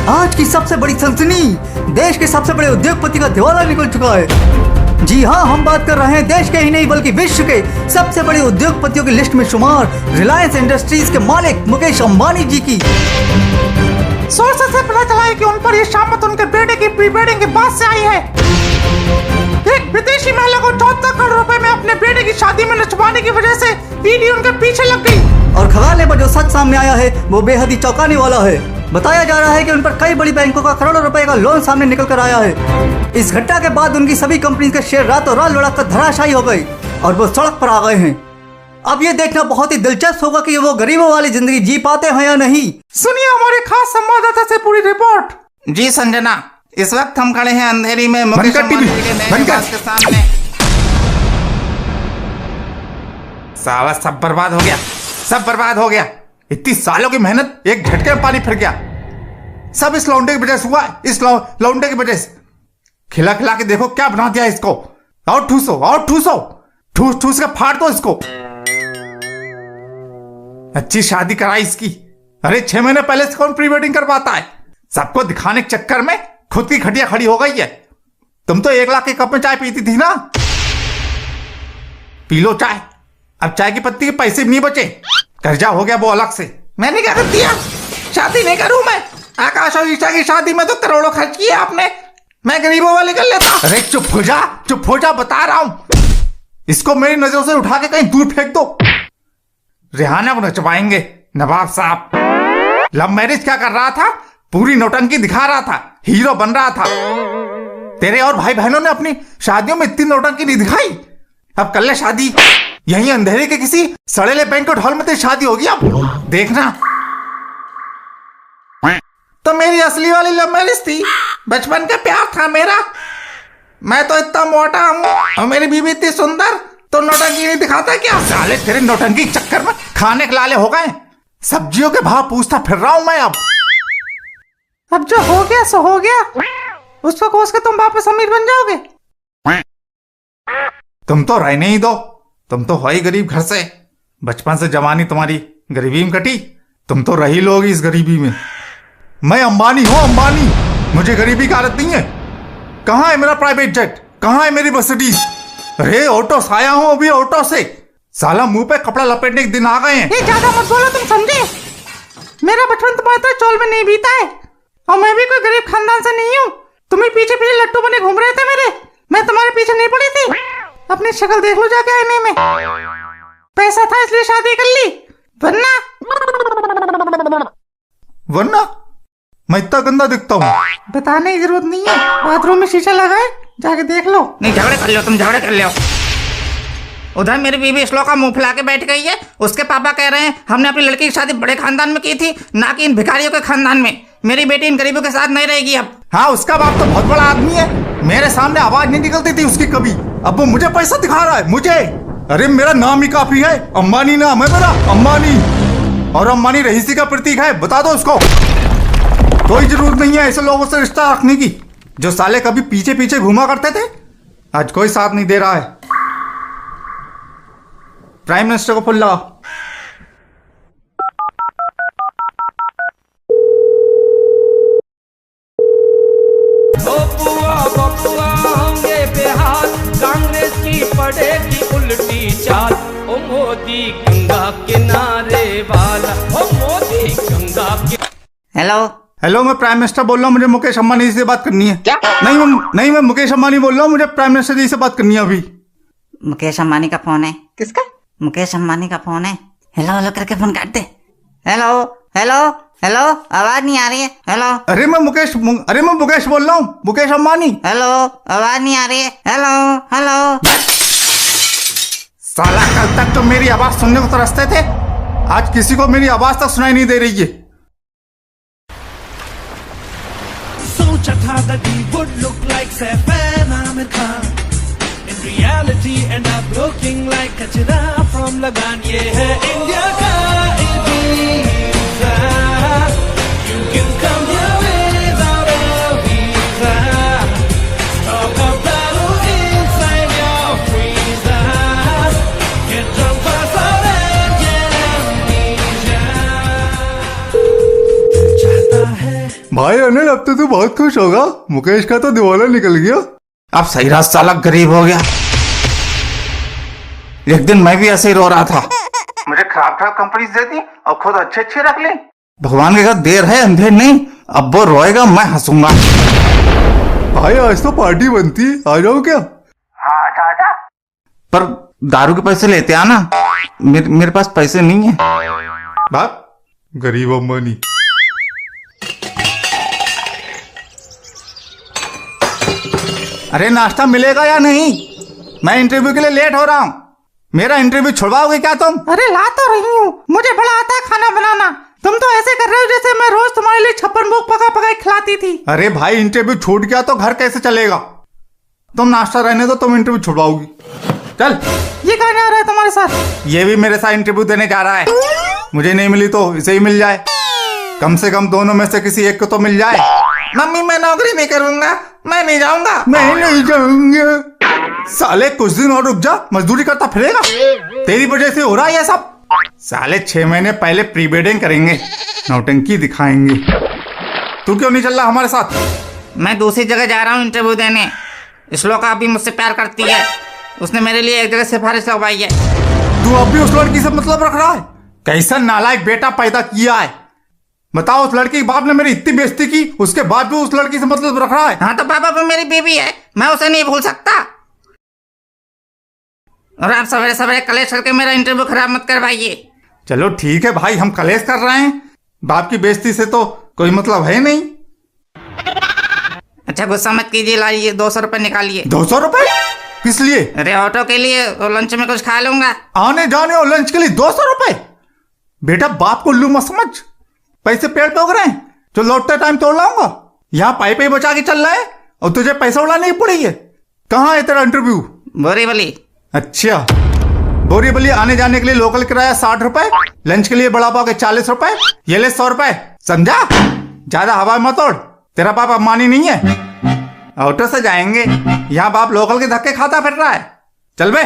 आज की सबसे बड़ी सनसनी, देश के सबसे बड़े उद्योगपति का दिवाला निकल चुका है। जी हाँ, हम बात कर रहे हैं देश के ही नहीं बल्कि विश्व के सबसे बड़े उद्योगपतियों की लिस्ट में शुमार रिलायंस इंडस्ट्रीज के मालिक मुकेश अंबानी जी की। सोर्सेस से पता चला है कि उन पर ये शामत उनके बेटे की प्री वेडिंग के बाद से आई है। एक विदेशी महिला को 74 करोड़ रुपए में अपने बेटे की शादी में नचवाने की वजह से ईडी उनके पीछे लग गई। और खगाने पर जो सच सामने आया है वो बेहद ही चौंकाने वाला है। बताया जा रहा है कि उन पर कई बड़ी बैंकों का करोड़ों रुपए का लोन सामने निकल कर आया है। इस घटना के बाद उनकी सभी कंपनी के शेयर रातों रात लुढ़क कर धराशायी हो गई और वो सड़क पर आ गए हैं। अब ये देखना बहुत ही दिलचस्प होगा कि वो गरीबों वाली जिंदगी जी पाते हैं या नहीं। सुनिए हमारे खास संवाददाता से पूरी रिपोर्ट। जी संजना, इस वक्त हम खड़े हैं अंधेरी में मुकेश अंबानी के नए निवास के सामने। साला सब बर्बाद हो गया, सब बर्बाद हो गया। इतनी सालों की मेहनत एक झटके में पानी फिर गया। सब इस लौंडे की वजह से हुआ, इस लौंडे की वजह से। खिला खिला के देखो क्या बना दिया इसको। और ठूसो, और ठूसो, ठूस ठूस के फाड़ दो इसको। अच्छी शादी कराई इसकी। अरे 6 महीने पहले से कौन प्री वेडिंग करवाता है? सबको दिखाने के चक्कर में खुद की खटिया खड़ी हो गई है। तुम तो 1 लाख के कप में चाय पीती थी ना, पी लो चाय। अब चाय की पत्ती के पैसे भी नहीं बचे, कर्जा हो गया वो अलग से। मैंने क्या कर दिया? शादी नहीं करूं मैं। आकाश और ईशा की शादी में तो करोड़ों खर्च किए आपने, मैं गरीबों वाले कर लेता। अरे चुप हो जा, चुप हो जा, बता रहा हूं। इसको मेरी नजरों से उठा के कहीं दूर फेंक दो। रिहाना को नचवाएंगे नवाब साहब। लव मैरिज क्या कर रहा था? पूरी नौटंकी दिखा रहा था, हीरो बन रहा था। तेरे और भाई बहनों ने अपनी शादियों में इतनी नौटंकी नहीं दिखाई। अब कर ले शादी यहीं अंधेरे के किसी सड़ेले बैंक्वेट हॉल में। तेरी शादी होगी अब देखना। तो मेरी असली वाली लव मैरिज थी, बचपन का प्यार था मेरा। मैं तो इतना मोटा हूँ और मेरी बीवी इतनी सुंदर, तो नौटंकी नहीं दिखाता क्या? साले तेरे नौटंकी के चक्कर में खाने के लाले हो गए। सब्जियों के भाव पूछता फिर रहा हूं मैं। अब जो हो गया सो हो गया, उसको कोस के तुम वापस अमीर बन जाओगे। तुम तो रहने ही दो, तुम तो हो ही गरीब घर से। बचपन से जवानी तुम्हारी गरीबी में कटी, तुम तो रही लोग इस गरीबी में। मैं अंबानी हूं, अंबानी। मुझे गरीबी की आदत नहीं है। कहां है मेरा प्राइवेट जेट? कहां है मेरी मर्सिडीज? अरे ऑटो से आया हूं अभी, ऑटो से। साला मुंह पे कपड़ा लपेटने के दिन आ गए हैं। ये ज्यादा मत बोलो, तुम समझे? मेरा बचपन तुम्हारे तरह चौल में नहीं बीता है और मैं भी कोई गरीब खानदान से नहीं हूँ। तुम्हें पीछे पीछे लट्टू बने घूम रहे थे मेरे, मैं तुम्हारे पीछे नहीं पड़ी थी। अपनी शक्ल देख लो जाके आईने में। पैसा था इसलिए शादी कर ली, वरना मैं इतना गंदा दिखता हूँ? बताने की जरूरत नहीं है, बाथरूम में शीशा लगा है, जाके देख लो। नहीं झगड़े कर लो, तुम झगड़े कर लो। उधर मेरी बीवी श्लोका मुंह फैला के बैठ गई है। उसके पापा कह रहे हैं हमने अपनी लड़की की शादी बड़े खानदान में की थी, ना कि इन भिखारियों के खानदान में। मेरी बेटी इन गरीबों के साथ नहीं रहेगी अब। हाँ, उसका बाप तो बहुत बड़ा आदमी है, मेरे सामने आवाज नहीं निकलती थी उसकी कभी। अब वो मुझे पैसा दिखा रहा है, मुझे। अरे मेरा नाम ही काफी है, अंबानी नाम है मेरा, अंबानी। और अंबानी रईसी का प्रतीक है, बता दो उसको। कोई जरूरत नहीं है ऐसे लोगों से रिश्ता रखने की, जो साले कभी पीछे पीछे घूमा करते थे। आज कोई साथ नहीं दे रहा है। प्राइम मिनिस्टर को फोन लगा। बबुआ होंगे बेहाल, कांग्रेस की पड़ेगी उल्टी चाल। ओ मोदी गंगा किनारे वाला, ओ मोदी गंगा के। हेलो हेलो, मैं प्राइम मिनिस्टर बोल रहा हूँ, मुझे मुकेश अंबानी जी से बात करनी है। क्या? नहीं मैं मुकेश अंबानी बोल रहा हूँ, मुझे प्राइम मिनिस्टर जी से बात करनी है अभी। मुकेश अंबानी का फोन है। किसका? मुकेश अंबानी का फोन है। हेलो हेलो करके फोन काट दे। हेलो हेलो हेलो, आवाज नहीं आ रही है। हेलो। अरे मैं मुकेश बोल रहा हूँ, मुकेश अंबानी। हेलो, आवाज नहीं आ रही है। Hello hello. साला कल तक तो मेरी आवाज सुनने को तरसते थे, आज किसी को मेरी आवाज तक सुनाई नहीं दे रही है। सोचा था that we would look like Saif and Amir Khan. In reality, end up looking like Kachra from Lagan. ये है इंडिया का visa. You can come here without a visa. Stop a battle inside your freezer. Get drunk, pass out and get amnesia. चाहता है भाई अनिल अब तो तू बहुत खुश होगा, मुकेश का तो दिवाला निकल गया। अब सही रहा, साला गरीब हो गया। एक दिन मैं भी ऐसे ही रो रहा था, मुझे खराब खराब कंपनी दे दी और खुद अच्छे अच्छे रख ले। भगवान के घर देर है अंधेर नहीं, अब वो रोएगा मैं हंसूंगा। भाई आज तो पार्टी बनती है, आ जाओ क्या? हाँ आजा। पर दारू के पैसे लेते आना, मेरे पास पैसे नहीं है। बाप गरीब अंबानी। अरे नाश्ता मिलेगा या नहीं? मैं इंटरव्यू के लिए लेट हो रहा हूँ, मेरा इंटरव्यू छुड़वाओगे क्या तुम? अरे ला तो रही हूँ, मुझे बड़ा आता है खाना बनाना। तुम तो ऐसे कर रहे हो जैसे मैं रोज तुम्हारे लिए 56 भोग पका पकाई खिलाती थी। अरे भाई इंटरव्यू छूट गया तो घर कैसे चलेगा? तुम नाश्ता रहने दो, तुम इंटरव्यू छुड़वाओगी। चल। ये कहने आ रहा है तुम्हारे साथ? ये भी मेरे साथ इंटरव्यू देने जा रहा है, मुझे नहीं मिली तो इसे ही मिल जाए, कम से कम दोनों में से किसी एक को तो मिल जाए। मम्मी मैं नौकरी नहीं करूंगा, मैं नहीं जाऊंगा। मैं नहीं जाऊंगा। साले कुछ दिन और रुक जा, मजदूरी करता फिरेगा, तेरी वजह से हो रहा है ये सब। साले 6 महीने पहले प्री वेडिंग करेंगे, नौटंकी दिखाएंगे। तू क्यों नहीं चल रहा हमारे साथ? मैं दूसरी जगह जा रहा हूँ इंटरव्यू देने। श्लोका अभी मुझसे प्यार करती है, उसने मेरे लिए एक जगह सिफारिश लगवाई है। तू अब भी उस लड़की से मतलब रख रहा है? कैसा नालायक बेटा पैदा किया है, बताओ। उस लड़की के बाप ने मेरी इतनी बेइज्जती की, उसके बाद भी उस लड़की से मतलब रख रहा है। हाँ तो पापा भी मेरी बेबी है, मैं उसे नहीं भूल सकता। और आप सवेरे सवेरे कलेश करके मेरा इंटरव्यू खराब मत करवाइए। चलो ठीक है भाई, हम कलेश कर रहे हैं, बाप की बेइज्जती से तो कोई मतलब है नहीं। अच्छा गुस्सा मत कीजिए, लाइए 200 रुपए निकालिए। 200 रुपए किस लिए? अरे ऑटो के लिए, और लंच में कुछ खा लूंगा। आने जाने और लंच के लिए 200 रुपए? बेटा बाप को उल्लू मत समझ, पैसे पेड़ पे उग रहे हैं, जो लौटते टाइम तोड़ लाऊंगा। यहाँ पाई पे बचा के चल रहा है और तुझे पैसा उड़ाने की पड़ी है। कहाँ है तेरा इंटरव्यू? बोरीवली। अच्छा, बोरीवली आने जाने के लिए लोकल किराया 60 रुपए, लंच के लिए बड़ा पाव के 40 रुपए, ये ले 100 रुपए, समझा? ज्यादा हवा मत उड़, तेरा बाप अम्बानी नहीं है। ऑटो से जाएंगे, यहाँ बाप लोकल के धक्के खाता फिर रहा है। चल बे,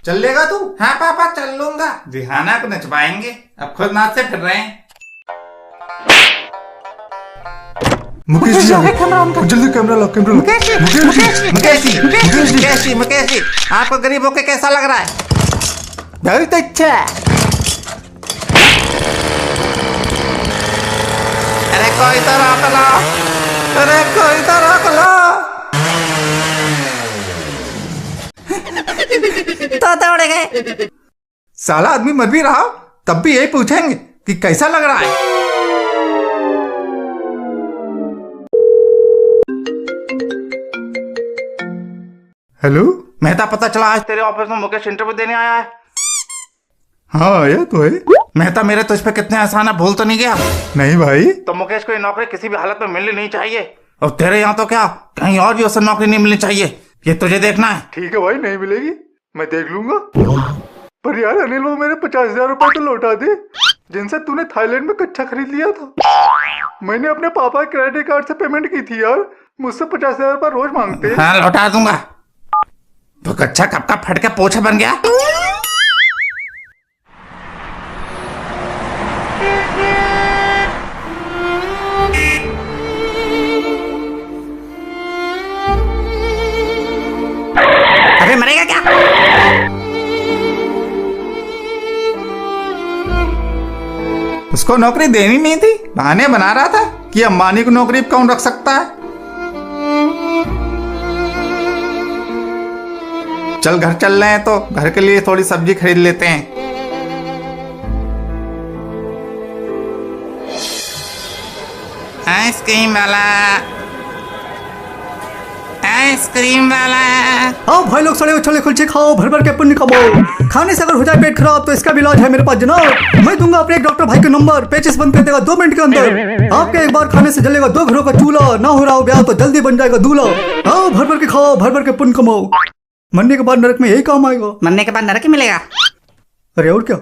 चल लेगा तू? हाँ पापा चल लूंगा। रिहाना को नचवाएंगे, अब खुद नाचते फिर रहे हैं। मुकेश जी कैमरा ऑन कर। जल्दी कैमरा ला, कैमरा ला। मुकेश जी, आपको गरीब होके कैसा लग रहा है? बहुत अच्छा। अरे कोई तो रोक लो, अरे कोई तो रोक लो। तो दौड़े गए। साला आदमी मर भी रहा तब भी यही पूछेंगे कि कैसा लग रहा है। हेलो, मेहता पता चला आज तेरे ऑफिस में मुकेश इंटरव्यू देने आया है। हाँ आया तो है। मेहता मेरे तुझ पे कितने आसान है, भूल तो नहीं गया? नहीं भाई, तो मुकेश को ये नौकरी किसी भी हालत में मिलनी नहीं चाहिए, और तेरे यहाँ तो क्या कहीं और भी उसे नौकरी नहीं मिलनी चाहिए, ये तुझे देखना है। ठीक है भाई, नहीं मिलेगी, मैं देख लूंगा। पर यार अनिल, वो मेरे 50,000 रुपए तो लौटा दे, जिनसे तूने थाईलैंड में कच्चा खरीद लिया था। मैंने अपने पापा के क्रेडिट कार्ड से पेमेंट की थी यार, मुझसे 50,000 रुपए रोज मांगते हैं। हाँ लौटा दूंगा। तो कच्चा कब का फट के पोछा बन गया। अरे मरेगा क्या? उसको नौकरी देनी नहीं थी, बहाने बना रहा था कि अंबानी को नौकरी पे कौन रख सकता है। चल घर चल रहे हैं तो घर के लिए थोड़ी सब्जी खरीद लेते हैं। आइसक्रीम वाला, आइसक्रीम वाला। आओ भाई लोग, सड़े उछले कुलचे खाओ, भर भर के पुण्य कमाओ। खाने से अगर हो जाए पेट खराब तो इसका भी इलाज है मेरे पास जनाब। मैं दूंगा अपने एक डॉक्टर भाई का नंबर, पेचिस बंद कर देगा 2 मिनट के अंदर। आपके एक बार खाने से जलेगा 2 घरों का चूल्हा, ना हो रहा हो ब्याह तो जल्दी बन जाएगा दूल्हा। आओ भर भर के खाओ, भर भर के पुण्य कमाओ, मरने के बाद नरक में यही काम आएगा। मरने के बाद नरक ही मिलेगा। अरे और क्या।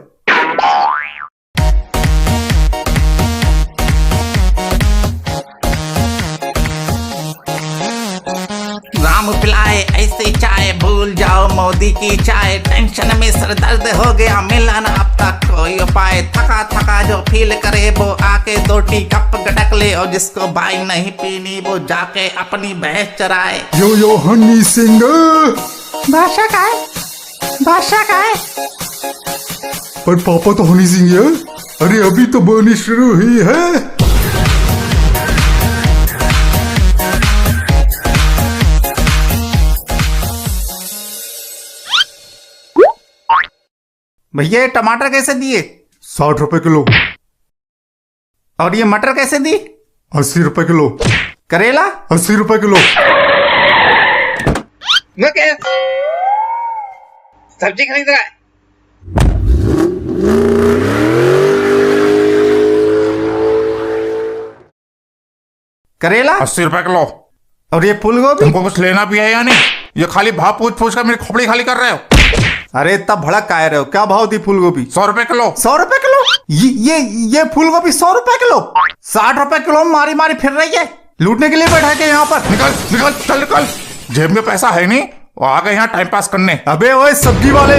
राम पिलाए ऐसे चाय, भूल जाओ मोदी की चाय, टेंशन में सर दर्द हो गया, मिला ना अब तक कोई उपाय, थका थका जो फील करे वो आके 2 टी कप गटक ले, और जिसको भाई नहीं पीनी वो जाके अपनी भैंस चराए। यो हनी सिंह। बादशाह का है, बादशाह का है। पर पापा तो हनी सिंह है। अरे अभी तो बोनी शुरू हुई है। भैया ये टमाटर कैसे दिए? 60 रुपए किलो। और ये मटर कैसे दी? 80 रुपए किलो। करेला? 80 रुपए किलो। सब्जी खरीद रहा है। करेला 80 रुपए किलो। और ये फूल गोभी? तुमको कुछ लेना भी है या नहीं? ये खाली भाव पूछ पूछ कर मेरी खोपड़ी खाली कर रहे हो। अरे इतना भड़क काहे रहे हो? क्या भाव दी फूल गोभी? 100 रुपए किलो। 100 रुपए किलो? ये फूल गोभी 100 रुपए किलो? 60 रुपए किलो में मारी मारी फिर रही है। लूटने के लिए बैठा के यहाँ पर। निकल निकल चल निकल। जेब में पैसा है नहीं, वो आ गए यहाँ टाइम पास करने। अबे ओए सब्जी वाले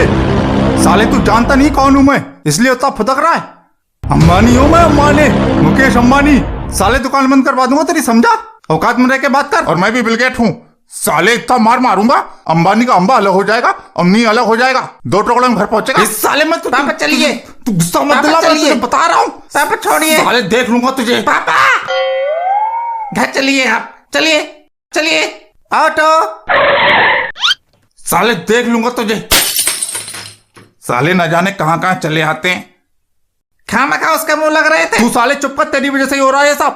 साले, तू जानता नहीं कौन हूं मैं, इसलिए उतना फुदक रहा है। अंबानी हूं मैं, अंबानी, मुकेश अंबानी। साले दुकान बंद करवा दूंगा तेरी, समझा? औकात में रह के बात कर। और मैं भी बिल गेट हूँ। साले इतना मार मारूंगा, अंबानी का अंबा अलग हो जाएगा, अम्मी अलग हो जाएगा, 2 टुकड़ों में घर पहुंचेगा। इस साले में पापा चलिए। तू गुस्सा मत पापा दिला, मैं चलिए। तुझे बता रहा हूँ। पापा छोड़िए। साले देख लूंगा तुझे। पापा घर चलिए, आप चलिए चलिए। ऑटो। साले देख लूंगा तुझे। साले न जाने कहाँ कहाँ चले आते हैं। खामा खा उसके मुंह लग रहे थे। तू साले चुप कर, तेरी वजह से ही हो रहा है ये सब।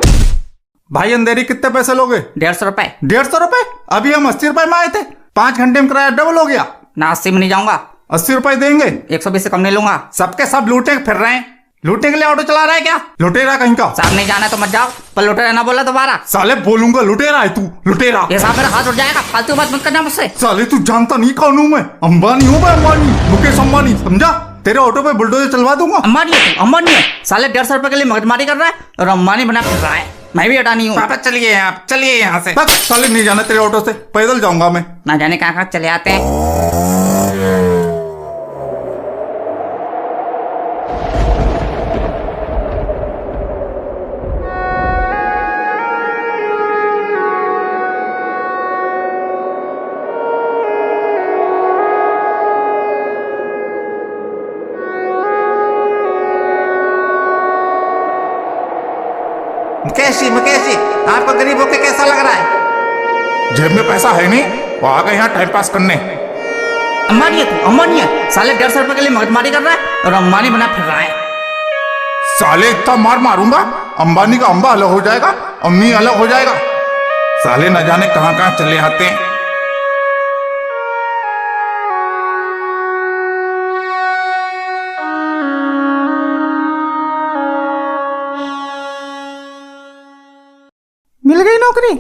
भाई अंधेरी कितने पैसे लोगे? 150 रुपए। 150 रुपए? अभी हम 80 रुपए में आए थे, 5 घंटे में किराया डबल हो गया। ना 80 में नहीं जाऊंगा, 80 रुपए देंगे। 120 से कम नहीं लूंगा। सबके सब लूटे फिर रहे हैं। लूटने के लिए ऑटो चला रहा है क्या? लुटेरा कहीं का। साहब नहीं जाना तो मत जाओ, पर लौटे रहना बोला दोबारा। साले बोलूंगा लुटेरा है तू, लुटेरा। ये साहब मेरा हाथ उठ जाएगा, फालतू बात मत करना मुझसे। साले तू जानता नहीं कौन हूं मैं, अंबानी हूं मैं, अंबानी, मुकेश अंबानी, समझा? तेरे ऑटो पे बुलडोजर चलवा दूंगा। अंबानी है तू, अंबानी है। साले 150 रुपए के लिए मगजमारी कर रहा है और अंबानी बना फिर रहा है। मैं भी अडानी हूँ। पापा चलिए, आप चलिए यहाँ से। बस साले नहीं जाना तेरे ऑटो से, पैदल जाऊंगा मैं। ना जाने कहाँ कहाँ चले आते हैं। मुकेश जी, आपको गरीब होके कैसा लग रहा है? जेब में पैसा है नहीं, वो आ गए यहाँ टाइम पास करने। अंबानी है तू, अंबानी है। साले 150 रुपए के लिए मगजमारी कर रहा है और अंबानी बना फिर रहा है। साले इतना मार मारूंगा, अंबानी का अंबा अलग हो जाएगा, अम्मी अलग हो जाएगा। साले न जाने कहाँ कहाँ चले आते हैं। मिल गई नौकरी?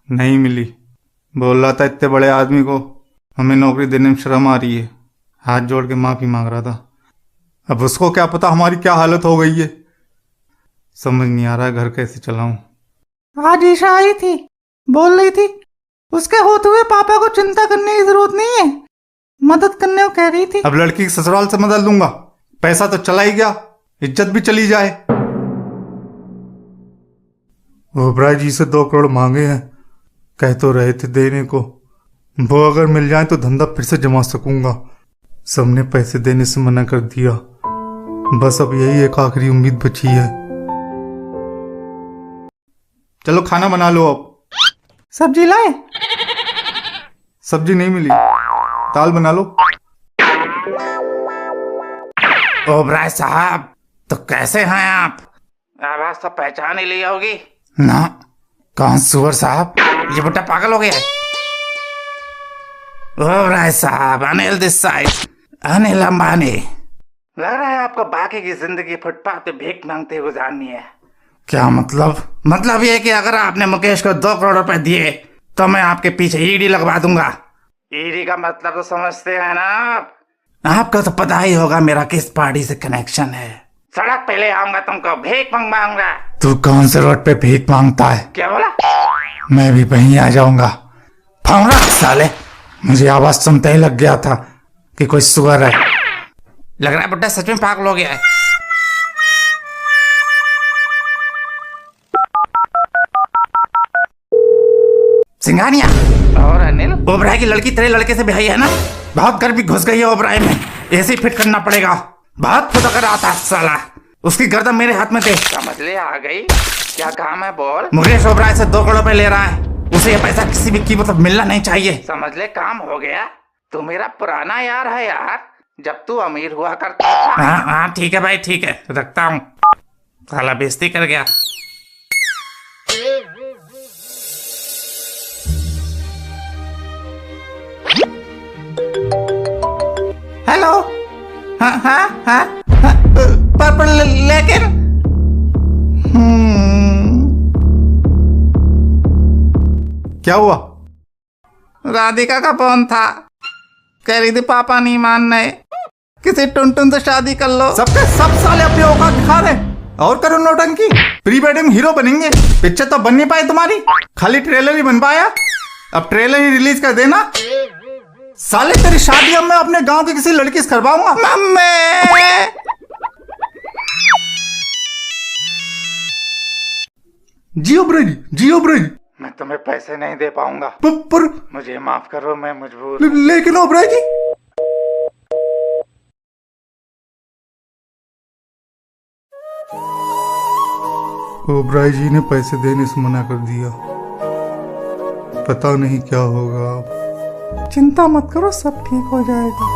नहीं मिली। बोल रहा था इतने बड़े आदमी को हमें नौकरी देने में शर्म आ रही है। हाथ जोड़ के माफी मांग रहा था। अब उसको क्या पता हमारी क्या हालत हो गई है। समझ नहीं आ रहा घर कैसे चलाऊं। आज ईशा आई थी, बोल रही थी उसके होते हुए पापा को चिंता करने की जरूरत नहीं है, मदद करने को कह रही थी। अब लड़की की ससुराल से मदद लूंगा, पैसा तो चला ही गया, इज्जत भी चली जाए। ओबराय जी से 2 करोड़ मांगे हैं, कह तो रहे थे देने को। वो अगर मिल जाए तो धंधा फिर से जमा सकूंगा। सबने पैसे देने से मना कर दिया। बस अब यही एक आखिरी उम्मीद बची है। चलो खाना बना लो अब। सब्जी लाए? सब्जी नहीं मिली, दाल बना लो। ओबराय साहब, तो कैसे हैं आप? आवाज तो पहचान ही ली होगी ना। कौन सुअर साहब? ये बुड्ढा पागल हो गया है। ओबराय साहब, अनिल दिस साइड, अनिल अंबानी। लग रहा है आपको बाकी की जिंदगी फुटपाथ पे भीख मांगते हुए गुजारनी है। क्या मतलब? मतलब ये कि अगर आपने मुकेश को 2 करोड़ रुपए दिए तो मैं आपके पीछे ईडी लगवा दूंगा। ईडी का मतलब तो समझते हैं ना आप? आपको तो पता ही होगा मेरा किस पार्टी से कनेक्शन है। सड़क पे ले आऊंगा तुमको, भीख मांगूंगा। तू कौन से रोड पे भीख मांगता है? क्या बोला? मैं भी वहीं आ जाऊंगा। फाउंगा साले। मुझे आवाज सुनते ही लग गया था कि कोई सुअर है। लग रहा है बुड्ढा सच में पागल हो गया है। सिंघानिया और अनिल, ओबराय की लड़की तेरे लड़के से ब्याही है ना? बहुत गर्मी घुस गई है ओबराय में, ऐसे ही फिट करना पड़ेगा। बहुत खुदा कर आता साला, उसकी गर्दन मेरे हाथ में दे। समझ ले, आ गई। क्या काम है बोल? मुकेश ओबराय से 2 करोड़ रुपए ले रहा है, उसे ये पैसा किसी भी कीमत पर मिलना नहीं चाहिए। समझ ले, काम हो गया। तू मेरा पुराना यार है यार, जब तू अमीर हुआ करता था। हाँ ठीक है भाई, ठीक है, रखता हूँ। साला बेइज्जती कर गया। हेलो। हाँ हाँ हाँ, पर लेकिन क्या हुआ? राधिका का फोन था, कह रही थी पापा नहीं मान रहे, किसी टुनटुन से शादी कर लो। सबके सब साले अपनी औकात दिखा रहे और करो नौटंकी। प्री वेडिंग हीरो बनेंगे, पिक्चर तो बन नहीं पाई तुम्हारी, खाली ट्रेलर ही बन पाया। अब ट्रेलर ही रिलीज कर देना। साले तेरी शादी अब मैं अपने गांव की किसी लड़की से करवाऊंगा। मम्मी जियो ब्रज, जियो ब्रज। मैं तुम्हें पैसे नहीं दे पाऊंगा, पर मुझे माफ करो, मैं मजबूर। लेकिन ओबराय जी, ओबराय जी ने पैसे देने से मना कर दिया। पता नहीं क्या होगा अब। चिंता मत करो, सब ठीक हो जाएगा।